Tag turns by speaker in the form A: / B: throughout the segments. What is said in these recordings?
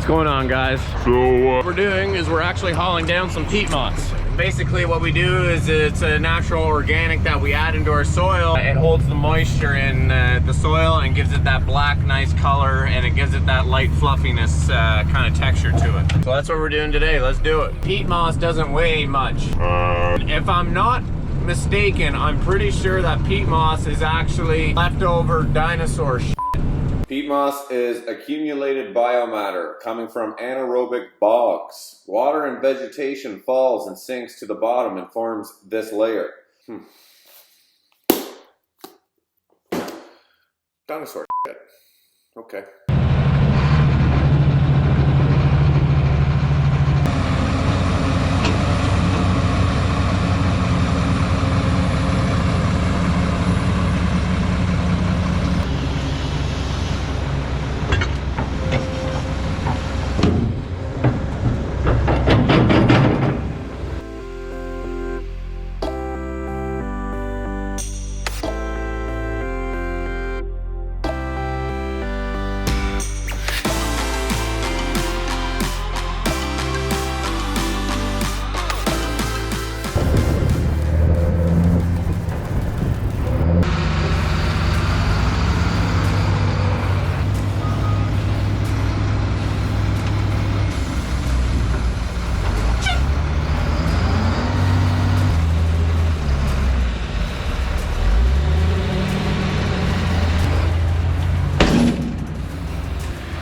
A: What's going on, guys? So what we're doing is we're actually hauling down some peat moss. Basically what we do is it's a natural organic that we add into our soil. It holds the moisture in the soil and gives it that black nice color, and it gives it that light fluffiness kind of texture to it. So that's what we're doing today. Let's do it. Peat moss doesn't weigh much. If I'm not mistaken, I'm pretty sure that peat moss is actually leftover dinosaur shit.
B: Peat moss is accumulated biomatter coming from anaerobic bogs. Water and vegetation falls and sinks to the bottom and forms this layer. Dinosaur shit. Okay.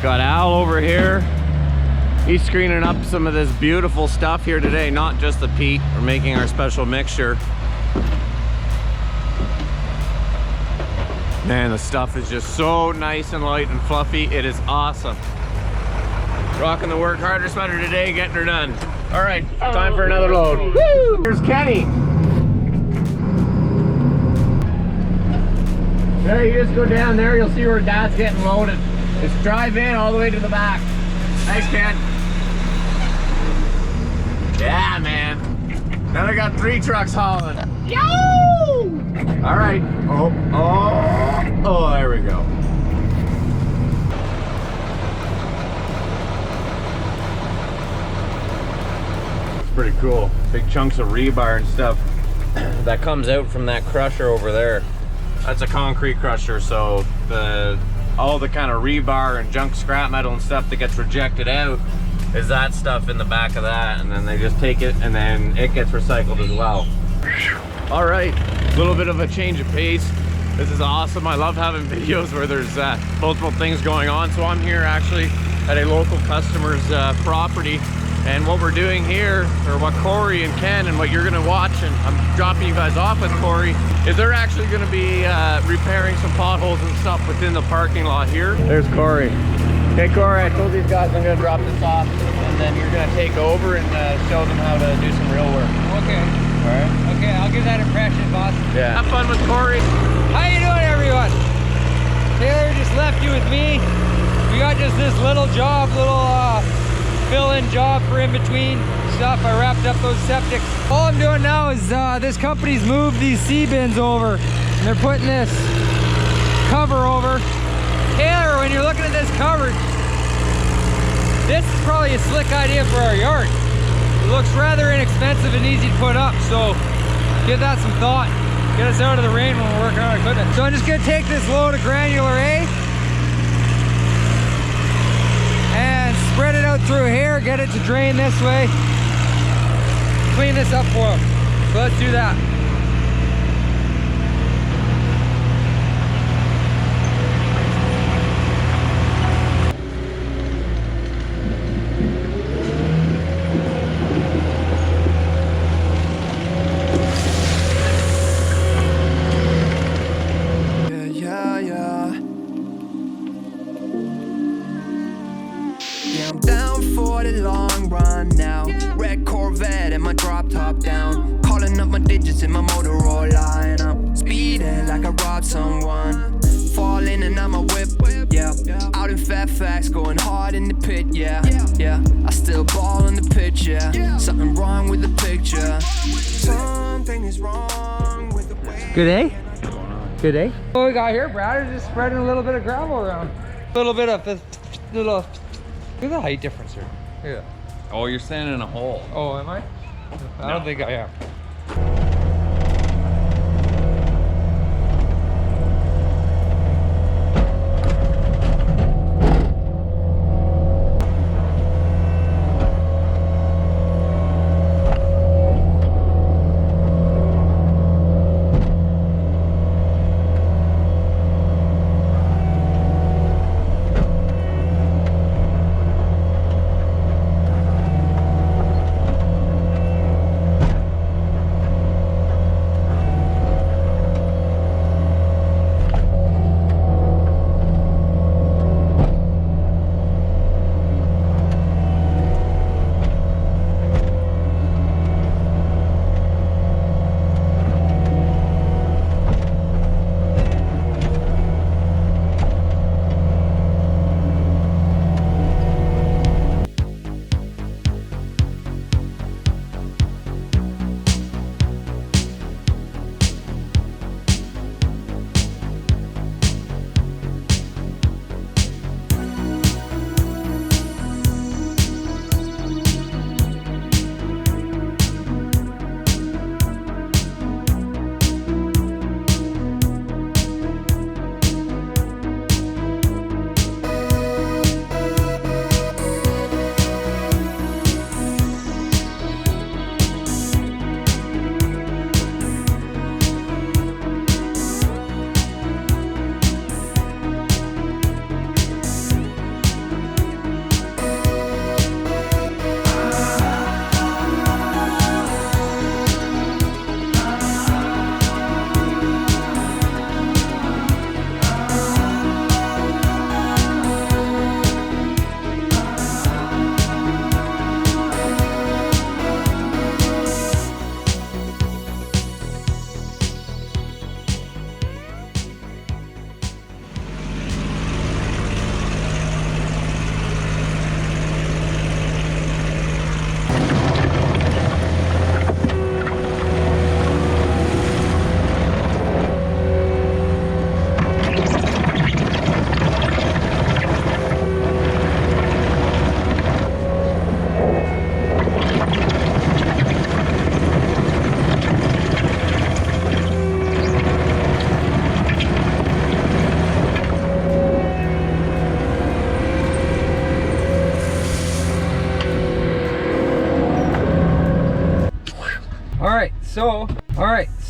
A: Got Al over here. He's screening up some of this beautiful stuff here today, not just the peat. We're making our special mixture. Man, the stuff is just so nice and light and fluffy. It is awesome. Rocking the work harder sweater today, getting her done. All right, time for another load. Woo! Here's Kenny. There, you just go down there, you'll see where Dad's getting loaded. Just drive in all the way to the back. Thanks, Ken. Yeah, man. Now they got 3 trucks hauling. Yo! All right. Oh, there we go. It's pretty cool. Big chunks of rebar and stuff that comes out from that crusher over there. That's a concrete crusher, so all the kind of rebar and junk scrap metal and stuff that gets rejected out is that stuff in the back of that, and then they just take it and then it gets recycled as well. All right, a little bit of a change of pace. This is awesome. I love having videos where there's multiple things going on. So I'm here actually at a local customer's property, and what we're doing here, or what Corey and Ken and what you're gonna watch, and I'm dropping you guys off with Corey, is they're actually gonna be repairing some potholes and stuff within the parking lot here. There's Corey. Okay, Corey, I told these guys I'm gonna drop this off, and then you're gonna take over and show them how to do some real work.
C: Okay.
A: All right?
C: Okay, I'll give that impression, boss.
A: Yeah. Have fun with Corey.
C: How you doing, everyone? Taylor just left you with me. We got just this little job, fill-in job for in-between stuff. I wrapped up those septics. All I'm doing now is this company's moved these C-bins over, and they're putting this cover over. Taylor, when you're looking at this cover, this is probably a slick idea for our yard. It looks rather inexpensive and easy to put up, so give that some thought. Get us out of the rain when we're working on our equipment. So I'm just gonna take this load of granular A and spread it out through here, get it to drain this way, clean this up for them. So let's do that.
D: I'm down for the long run now. Red Corvette and my drop top down. Calling up my digits in my Motorola, and I'm speeding like I robbed someone. Falling and I'm a whip, yeah. Out in Fairfax, going hard in the pit, yeah. I still ball on the pitch, yeah. Something wrong with the picture. Something is wrong with the way.
C: Good day? Good day? What we got here, Brad, is just spreading a little bit of gravel around. A little bit of this little Look at the height difference here. Look at that.
A: Oh, you're standing in a hole.
C: Oh, am I? I don't think I am.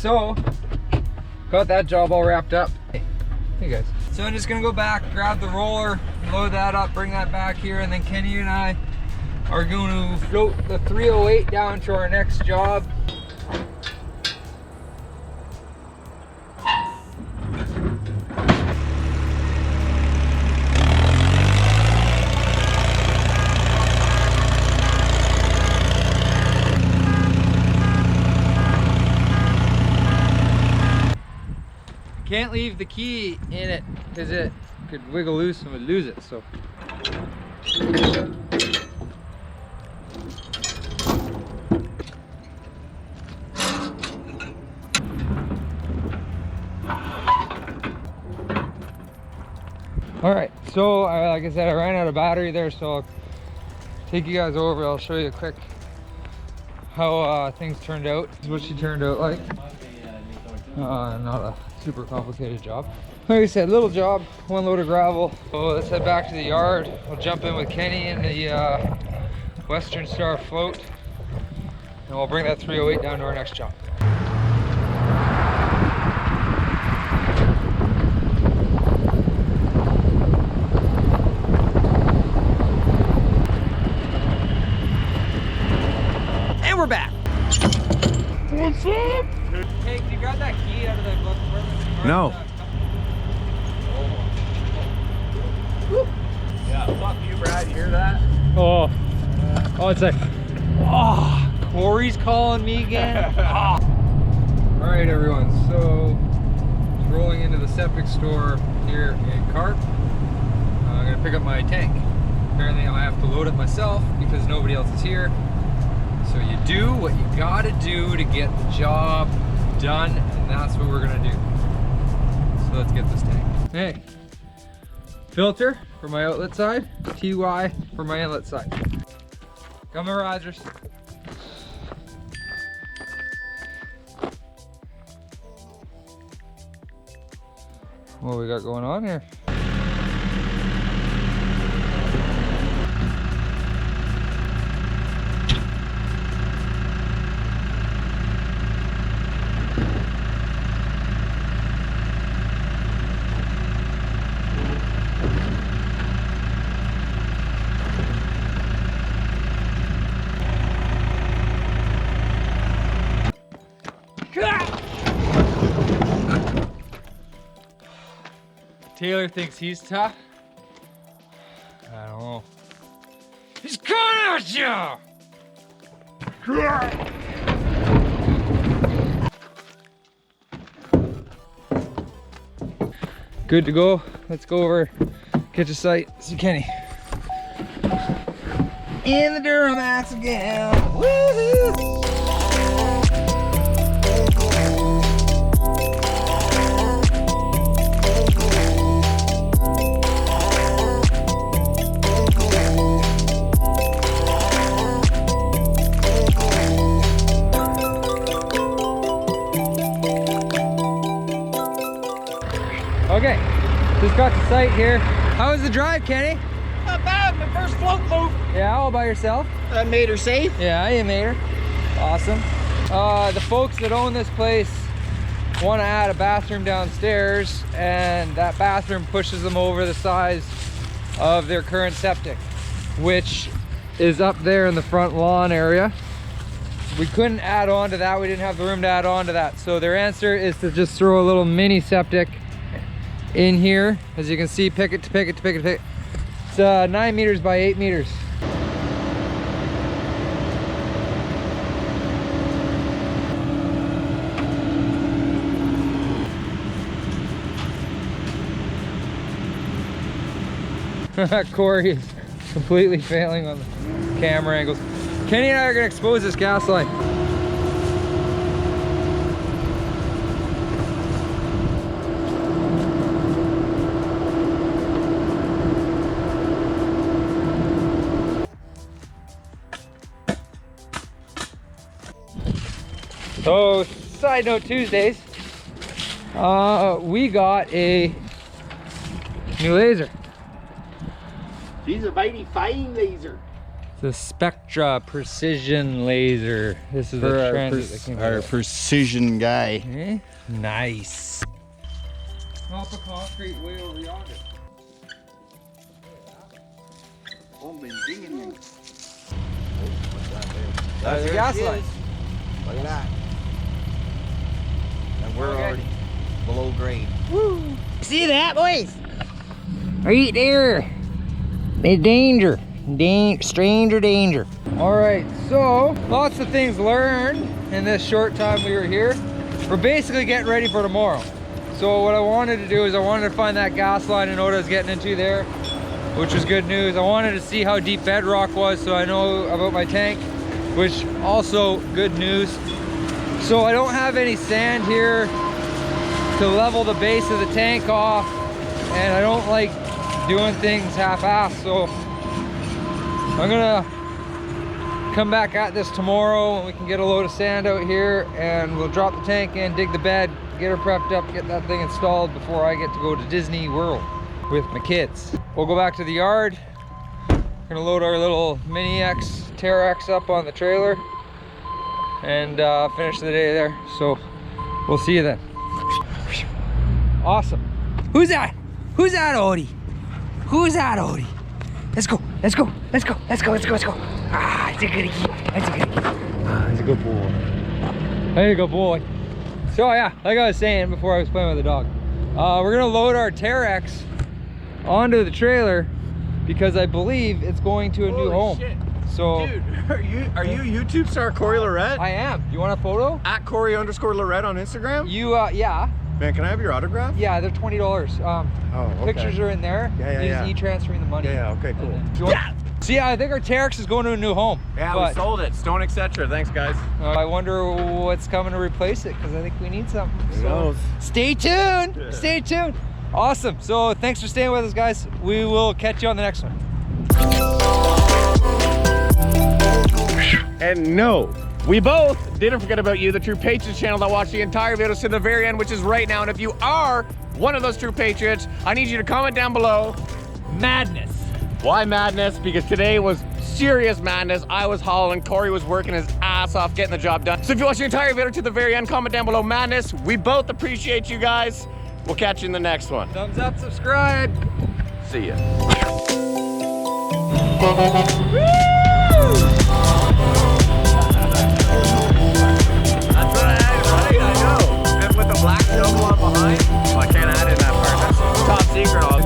C: So got that job all wrapped up. Hey guys. So I'm just gonna go back, grab the roller, load that up, bring that back here, and then Kenny and I are going to float the 308 down to our next job. Can't leave the key in it because it could wiggle loose and would lose it. So all right, so like I said, I ran out of battery there, so I'll take you guys over. I'll show you quick how things turned out. This is what she turned out like. Not a super complicated job. Like I said, little job, one load of gravel. So let's head back to the yard. We'll jump in with Kenny in the Western Star float, and we'll bring that 308 down to our next job. And we're back. What's up? Hey, can you grab that key out of the glove compartment?
A: No.
B: Yeah, fuck you, Brad. You hear that?
C: Oh, it's like, oh, Corey's calling me again. Oh. All right, everyone. So, rolling into the septic store here in Carp. I'm gonna pick up my tank. Apparently, I have to load it myself because nobody else is here. So you do what you gotta do to get the job done, and that's what we're gonna do. So let's get this tank. Hey, filter for my outlet side, TY for my inlet side. Come on, Rogers. What we got going on here? Taylor thinks he's tough. I don't know. He's coming at you! Good to go. Let's go over, catch a sight, see Kenny. In the Duramax again. Woohoo! Okay, just got to site here. How was the drive, Kenny?
E: Not bad, my first float move.
C: Yeah, all by yourself?
E: I made her safe.
C: Yeah, you made her. Awesome. The folks that own this place want to add a bathroom downstairs, and that bathroom pushes them over the size of their current septic, which is up there in the front lawn area. We couldn't add on to that. We didn't have the room to add on to that. So their answer is to just throw a little mini septic in here. As you can see, picket to picket to picket to picket. It's 9 meters by 8 meters. Cory is completely failing on the camera angles. Kenny and I are gonna expose this gas line. So, side note Tuesdays, we got a new laser.
E: She's a mighty fine laser.
C: The Spectra Precision Laser. This is the transit that came
E: our
C: out.
E: precision guy.
C: Eh? Nice. Pop a concrete way over yonder. That's the gas line.
E: Look at that. And we're
C: Okay.
E: already below grade.
C: Woo! See that, boys? Right there. It's danger. Stranger danger. All right, so lots of things learned in this short time we were here. We're basically getting ready for tomorrow. So what I wanted to do is I wanted to find that gas line and know what I was getting into there, which was good news. I wanted to see how deep bedrock was so I know about my tank, which also good news. So I don't have any sand here to level the base of the tank off, and I don't like doing things half-assed, so I'm gonna come back at this tomorrow and we can get a load of sand out here and we'll drop the tank in, dig the bed, get her prepped up, get that thing installed before I get to go to Disney World with my kids. We'll go back to the yard. Gonna load our little Mini X Terrax up on the trailer and finish the day there. So we'll see you then. Awesome. Who's that? Who's that, Odie? Who's that, Odie? Let's go, let's go, let's go, let's go, let's go, let's go. Ah, it's a goodie. That's a goodie. Ah, he's a good boy. There you go, boy. So yeah, like I was saying before I was playing with the dog, we're gonna load our Terex onto the trailer because I believe it's going to a new home.
A: Shit.
C: So,
A: Dude, are you YouTube star Cory Lorette?
C: I am. You want a photo?
A: At Cory_Lorette on Instagram?
C: You, yeah.
A: Man, can I have your autograph?
C: Yeah, they're $20.
A: Oh, okay.
C: Pictures are in there.
A: Yeah,
C: You
A: yeah.
C: just e-transferring the money.
A: Yeah, okay, cool.
C: So yeah, I think our Terex is going to a new home.
A: Yeah,
C: but
A: we sold it. Stone Etc. Thanks, guys.
C: I wonder what's coming to replace it because I think we need something.
A: Who knows?
C: Stay tuned. Stay tuned. Awesome. So thanks for staying with us, guys. We will catch you on the next one.
A: And no, we both didn't forget about you, the true patriots channel that watched the entire video to the very end, which is right now. And if you are one of those true patriots, I need you to comment down below.
C: Madness.
A: Why madness? Because today was serious madness. I was hauling, Corey was working his ass off getting the job done. So if you watch the entire video to the very end, comment down below madness. We both appreciate you guys. We'll catch you in the next one.
C: Thumbs up, subscribe.
A: See ya. That's what I had, right? I know. And with the black shovel on behind, well, I can't add in that part. That's top secret.